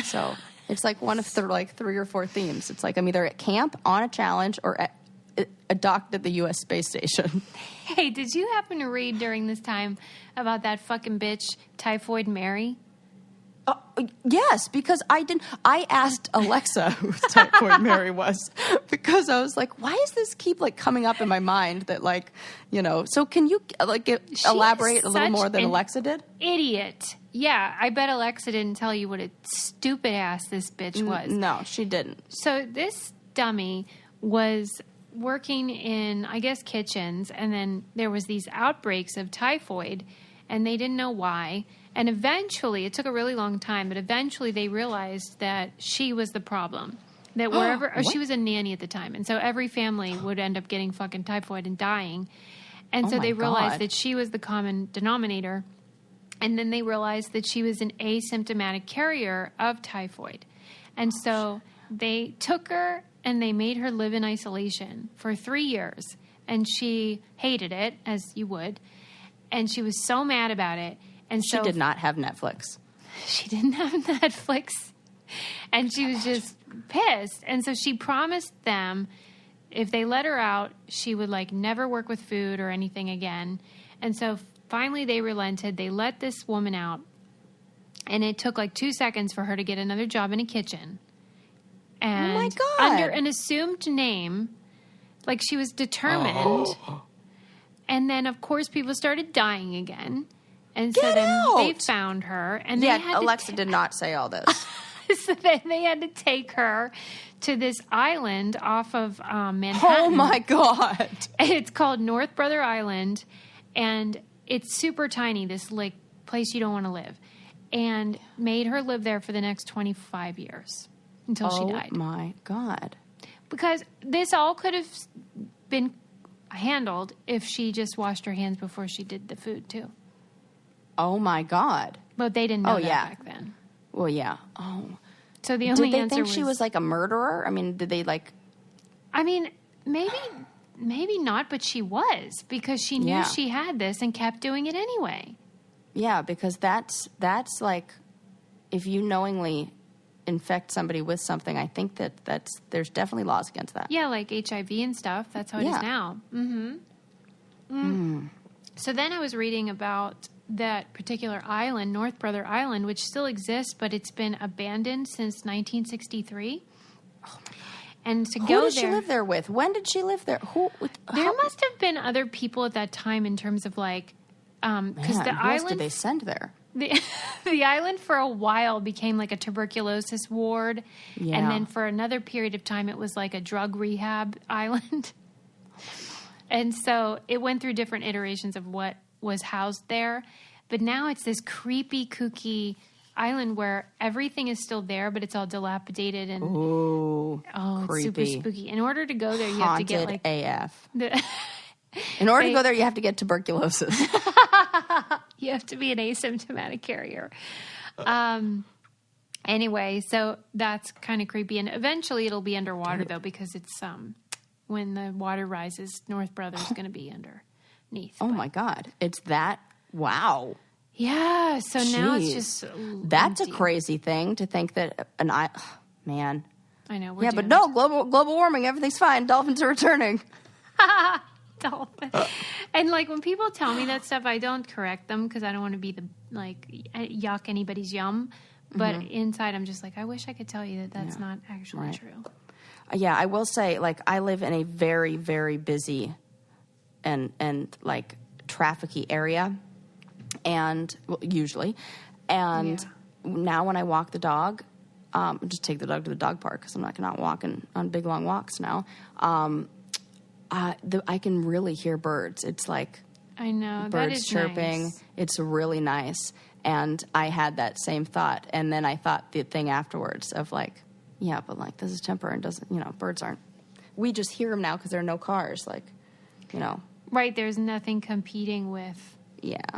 So... It's like one of 3 or 4 themes. It's like I'm either at camp, on a challenge, or docked at the U.S. space station. Hey, did you happen to read during this time about that fucking bitch, Typhoid Mary? Yes, because I asked Alexa who Typhoid Mary was because I was like, why does this keep coming up in my mind that so can you elaborate a little more than Alexa did? Idiot. Yeah, I bet Alexa didn't tell you what a stupid ass this bitch was. No, she didn't. So this dummy was working in, I guess, kitchens, and then there was these outbreaks of typhoid, and they didn't know why. And eventually, it took a really long time, but eventually they realized that she was the problem. That wherever, she was a nanny at the time, and so every family would end up getting fucking typhoid and dying. And so they realized that she was the common denominator. And then they realized that she was an asymptomatic carrier of typhoid. And so they took her and they made her live in isolation for 3 years. And she hated it, as you would. And she was so mad about it. And so she did not have Netflix. She didn't have Netflix. And she was just pissed. And so she promised them if they let her out, she would never work with food or anything again. And so finally, they relented. They let this woman out, and it took 2 seconds for her to get another job in a kitchen. And oh my God! Under an assumed name, she was determined. Oh. And then, of course, people started dying again, and so then they found her. And yet Alexa did not say all this. So then they had to take her to this island off of Manhattan. Oh my God! It's called North Brother Island, and it's super tiny, this place you don't want to live, and made her live there for the next 25 years until she died. Oh my God. Because this all could have been handled if she just washed her hands before she did the food too. Oh my God. But they didn't know that back then. Well, yeah. Oh. So the only answer was... Did they think she was a murderer? I mean, did they I mean, maybe not, but she was, because she knew she had this and kept doing it anyway. Yeah, because that's if you knowingly infect somebody with something, I think there's definitely laws against that. Yeah, like HIV and stuff. That's how it is now. Mm-hmm. So then I was reading about that particular island, North Brother Island, which still exists, but it's been abandoned since 1963. Oh my God. And to Who go did there, she live there with? When did she live there? There must have been other people at that time in terms of because the who else island did they send there? The island for a while became a tuberculosis ward, and then for another period of time it was a drug rehab island. And so it went through different iterations of what was housed there, but now it's this creepy, kooky island where everything is still there, but it's all dilapidated and it's super spooky. In order to go there, you have to get AF. In order to go there, you have to get tuberculosis. You have to be an asymptomatic carrier. Anyway, so that's kind of creepy. And eventually it'll be underwater, though, because it's when the water rises, North Brother's going to be underneath. Oh, my God. It's that? Wow. Yeah, so now it's Jeez. just That's empty. a crazy thing to think that man. I know. Yeah, but no, global warming, everything's fine. Dolphins are returning. Dolphin. And like when people tell me that stuff, I don't correct them because I don't want to be yuck anybody's yum. But inside, I'm just like, I wish I could tell you that that's not actually true. Yeah, I will say, like, I live in a very, very busy and like trafficy area, and usually, and now when I walk the dog, just take the dog to the dog park because I'm not walking on big long walks now. I can really hear birds. It's like I know birds that is chirping. Nice. It's really nice. And I had that same thought, and then I thought the thing afterwards of like, yeah, but like this is temporary and doesn't, birds aren't. We just hear them now because there are no cars, like, Right, there's nothing competing with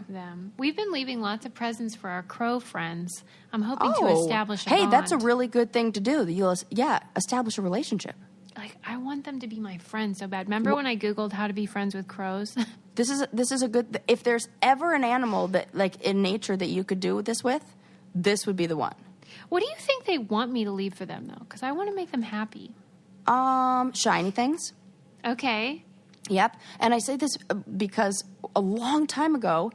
them. We've been leaving lots of presents for our crow friends. I'm hoping to establish a bond. That's a really good thing to do. Establish a relationship. Like, I want them to be my friends so bad. Remember when I Googled how to be friends with crows? This is a good. If there's ever an animal that, like, in nature that you could do this with, this would be the one. What do you think they want me to leave for them, though? Because I want to make them happy. Shiny things. Okay. Yep. And I say this because a long time ago,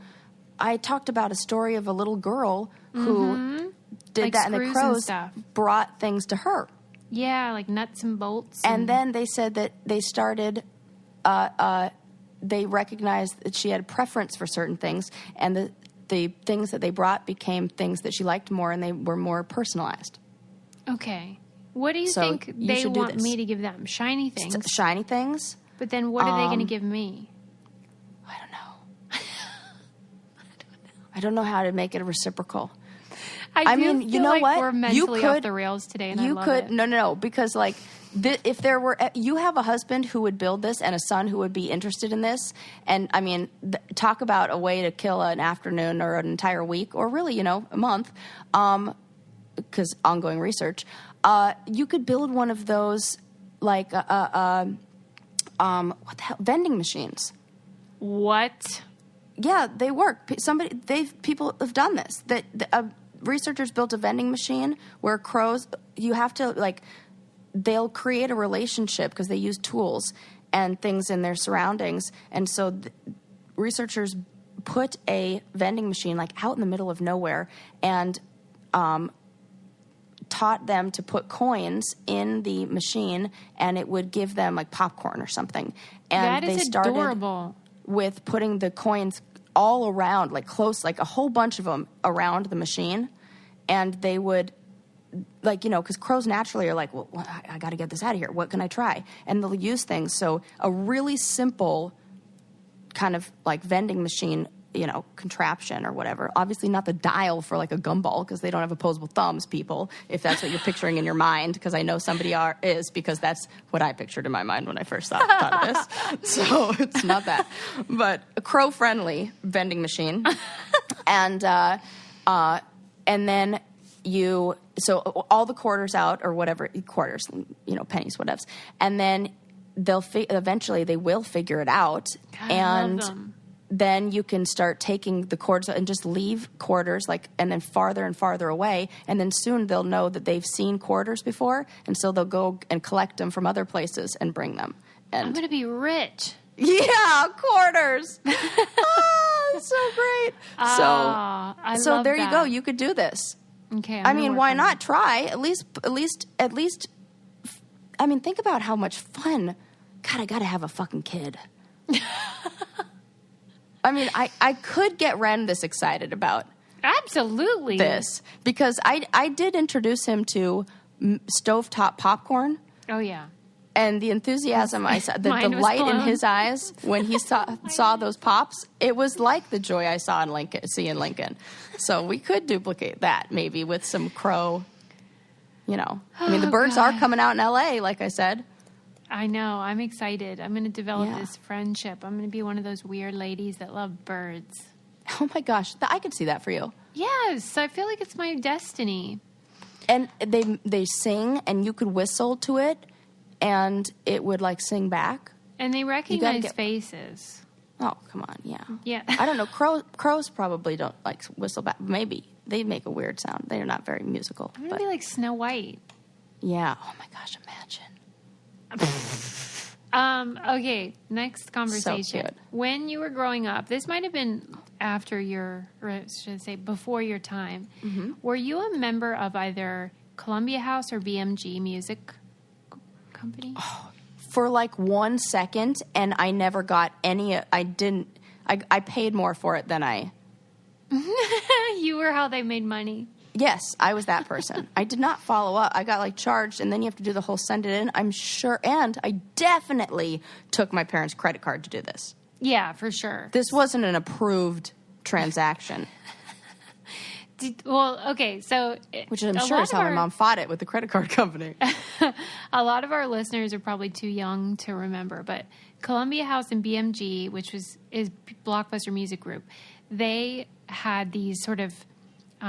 I talked about a story of a little girl who did like that, and the crows brought things to her. Yeah, like nuts and bolts. And then they said that they started, they recognized that she had a preference for certain things, and the things that they brought became things that she liked more, and they were more personalized. Okay. What do you think they want me to give them? Shiny things? Shiny things. But then what are they going to give me? I don't know. I don't know how to make it a reciprocal. I mean, you know like what? We're mentally off the rails today, and I love it. No, because like if there were, you have a husband who would build this and a son who would be interested in this, and I mean, talk about a way to kill an afternoon or an entire week or really, a month, because ongoing research. You could build one of those like what the hell, vending machines. What? Yeah, they work. People have done this. Researchers built a vending machine where crows, you have to, they'll create a relationship because they use tools and things in their surroundings. And so researchers put a vending machine, out in the middle of nowhere and taught them to put coins in the machine, and it would give them, popcorn or something. And that is adorable. With putting the coins all around, close, a whole bunch of them around the machine. And they would, because crows naturally are well, I got to get this out of here. What can I try? And they'll use things. So a really simple kind of vending machine, contraption or whatever. Obviously not the dial for a gumball, because they don't have opposable thumbs, people, if that's what you're picturing in your mind, because I know somebody is, because that's what I pictured in my mind when I first thought of this. So it's not that. But a crow-friendly vending machine. And then so all the quarters out, or whatever, quarters, pennies, whatevs. And then eventually they will figure it out. God, and I love them. Then you can start taking the quarters and just leave quarters, and then farther and farther away. And then soon they'll know that they've seen quarters before. And so they'll go and collect them from other places and bring them. And I'm going to be rich. Yeah, quarters. That's so great. I love there that. you go. You could do this. Okay. I mean, why not try? At least. I mean, think about how much fun. God, I got to have a fucking kid. I mean, I could get Ren this excited about Absolutely this, because I did introduce him to stovetop popcorn. Oh yeah. And the enthusiasm I saw, the light in his eyes when he saw those pops, it was like the joy I saw in Lincoln. So we could duplicate that maybe with some crow. I mean, the birds are coming out in L.A., like I said. I know. I'm excited. I'm going to develop this friendship. I'm going to be one of those weird ladies that love birds. Oh my gosh, I could see that for you. Yes, I feel like it's my destiny. And they sing, and you could whistle to it, and it would, like, sing back. And they recognize faces. Oh, come on, yeah. Yeah. I don't know. Crows probably don't, like, whistle back. Maybe. They make a weird sound. They're not very musical. I'm going to be like Snow White. Yeah. Oh, my gosh, imagine. Okay, next conversation. So cute. When you were growing up, this might have been after or should I say before your time, were you a member of either Columbia House or BMG Music Company? Oh, for like 1 second, and I never got any. I paid more for it than I. You were how they made money. Yes, I was that person. I did not follow up. I got, like, charged, and then you have to do the whole send it in. I'm sure, and I definitely took my parents' credit card to do this. Yeah, for sure. This wasn't an approved transaction. Okay, so... Which I'm sure is how my mom fought it with the credit card company. A lot of our listeners are probably too young to remember, but Columbia House and BMG, which is Blockbuster Music Group, they had these sort of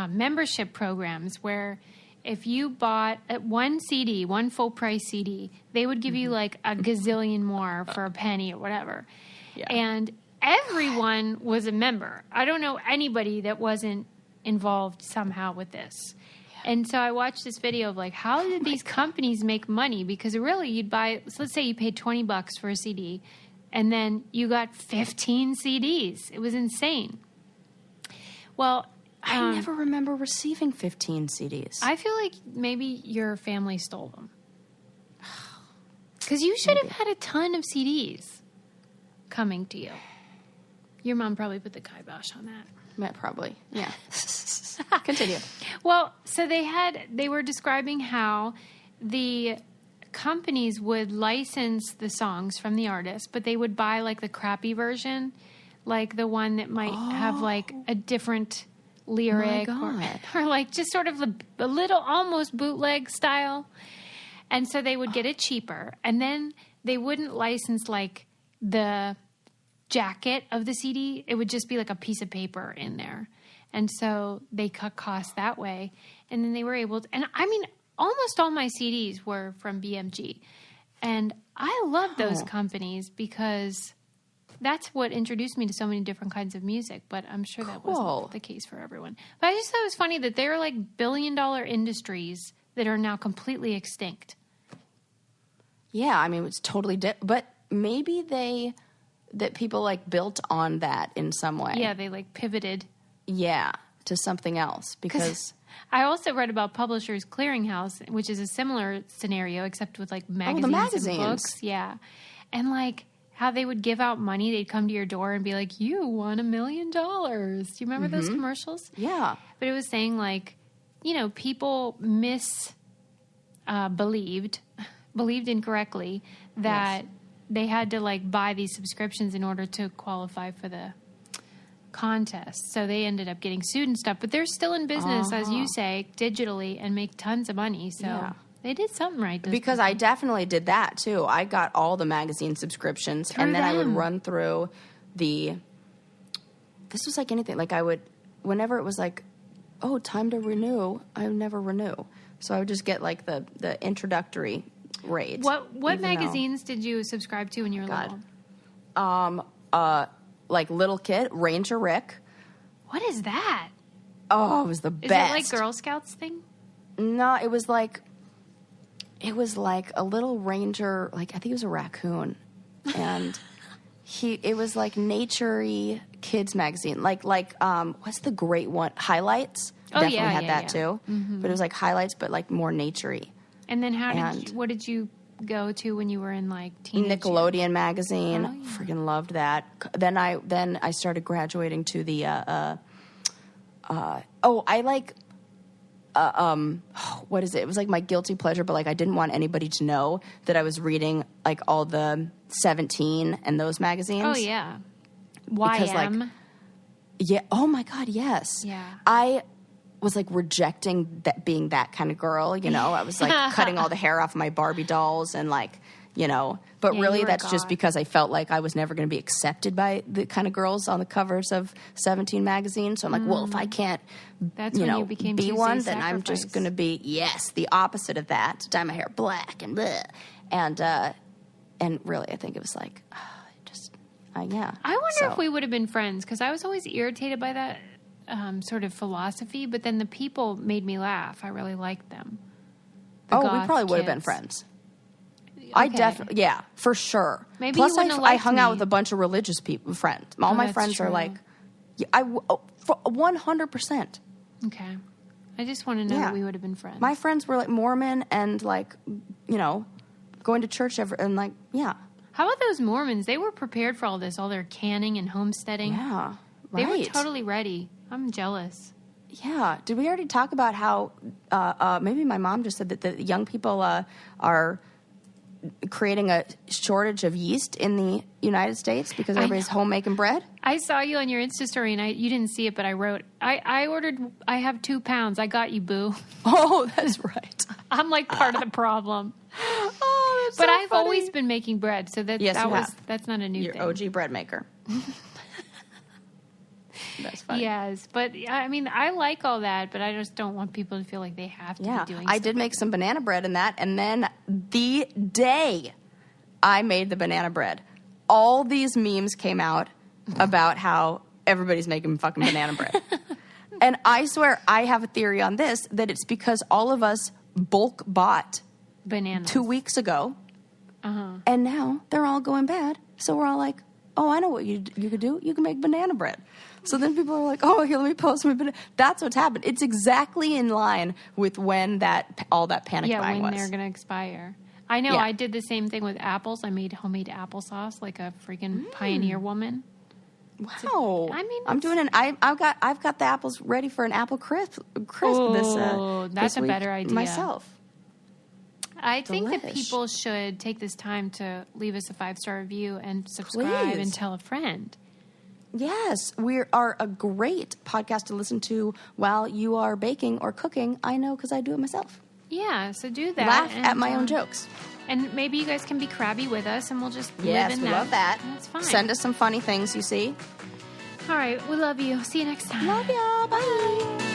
membership programs where if you bought one CD, one full price CD, they would give you like a gazillion more for a penny or whatever. Yeah. And everyone was a member. I don't know anybody that wasn't involved somehow with this. Yeah. And so I watched this video of like, how did these companies make money? Because really you'd buy, so let's say you paid $20 for a CD and then you got 15 CDs. It was insane. Well, I never remember receiving 15 CDs. I feel like maybe your family stole them. Because you should have had a ton of CDs coming to you. Your mom probably put the kibosh on that. Probably, yeah. Continue. Well, so they were describing how the companies would license the songs from the artist, but they would buy like the crappy version, like the one that might have like a different lyric or like just sort of a little almost bootleg style. And so they would get it cheaper. And then they wouldn't license like the jacket of the CD. It would just be like a piece of paper in there. And so they cut costs that way. And then they were able to, and I mean, almost all my CDs were from BMG. And I love those companies because that's what introduced me to so many different kinds of music, but I'm sure that wasn't the case for everyone. But I just thought it was funny that they're like billion-dollar industries that are now completely extinct. Yeah, I mean, it's totally but maybe that people like built on that in some way. Yeah, they like pivoted. Yeah, to something else because... I also read about Publishers Clearinghouse, which is a similar scenario except with like magazines and books. Yeah. And like... how they would give out money. They'd come to your door and be like, you won $1 million. Do you remember those commercials? Yeah. But it was saying like, you know, people believed incorrectly that they had to like buy these subscriptions in order to qualify for the contest. So they ended up getting sued and stuff. But they're still in business, as you say, digitally and make tons of money. So they did something right. Because I definitely did that, too. I got all the magazine subscriptions, and then I would run through this was like anything. Like I would, whenever it was like, oh, time to renew, I would never renew. So I would just get like the introductory rate. What magazines did you subscribe to when you were little? Like little kid, Ranger Rick. What is that? Oh, it was the best. Is it like Girl Scouts thing? No, it was like a little ranger, like I think it was a raccoon, and it was like nature-y kids magazine, like what's the great one? Highlights. Definitely had that too, but it was like Highlights, but like more nature-y. And then what did you go to when you were in like teenage? Nickelodeon magazine. Freaking loved that. Then I started graduating to the what is it? It was like my guilty pleasure, but like I didn't want anybody to know that I was reading like all the 17 and those magazines. Oh yeah. YM. Yeah. Oh my God. Yes. Yeah. I was like rejecting that being that kind of girl. You know, I was like cutting all the hair off my Barbie dolls and like you know. But Yeah, really, you were that's just goth. because I felt like I was never going to be accepted by the kind of girls on the covers of 17 magazine. So I'm like, well, if I can't, That's you when know, you became be Tuesday's one, then I'm just Sacrifice. going to be, the opposite of that. Dye my hair black and bleh. And really, I think it was like, yeah. I wonder if we would have been friends, because I was always irritated by that sort of philosophy, but then the people made me laugh. I really liked them. The we goth probably would have been kids. friends. I Okay. definitely, yeah, for sure. Maybe Plus, you wouldn't have I liked hung out me. with a bunch of religious friends. All my that's friends are true. like, 100%. Okay. I just want to know Yeah. that we would have been friends. My friends were like Mormon and like, you know, going to church and like, yeah. How about those Mormons? They were prepared for all this, all their canning and homesteading. Yeah, They right. were totally ready. I'm jealous. Yeah. Did we already talk about how maybe my mom just said that the young people are creating a shortage of yeast in the United States because everybody's home making bread? I saw you on your Insta story, and you didn't see it, but I wrote, I ordered, I have 2 pounds. I got you, boo. Oh, that's right. I'm like part of the problem. Oh, that's But so I've funny. always been making bread, so Yes, you have. that's not a new Your thing. OG bread maker. That's funny. Yes, but I mean, I like all that, but I just don't want people to feel like they have to Yeah, be doing I stuff. did make some banana bread in that, and then the day I made the banana bread, all these memes came out about how everybody's making fucking banana bread. And I swear I have a theory on this, that it's because all of us bulk bought Bananas. 2 weeks ago, and now they're all going bad. So we're all like, oh, I know what you could do. You can make banana bread. So then people are like, oh, here, let me post my banana. That's what's happened. It's exactly in line with when all that panic buying when was. they're going to expire. I know. Yeah. I did the same thing with apples. I made homemade applesauce like a freaking pioneer woman. Wow. I mean, I'm doing I've got the apples ready for an apple crisp Oh, that's this a week better idea. myself. I think that Delish. people should take this time to leave us a 5-star review and subscribe Please. and tell a friend. Yes, we are a great podcast to listen to while you are baking or cooking. I know because I do it myself. Yeah, so do that. Laugh and, at my own jokes. And maybe you guys can be crabby with us, and we'll just Yes, live in we that. love that. That's fine. Send us some funny things you see. All right, we love you. See you next time. Love ya. Bye.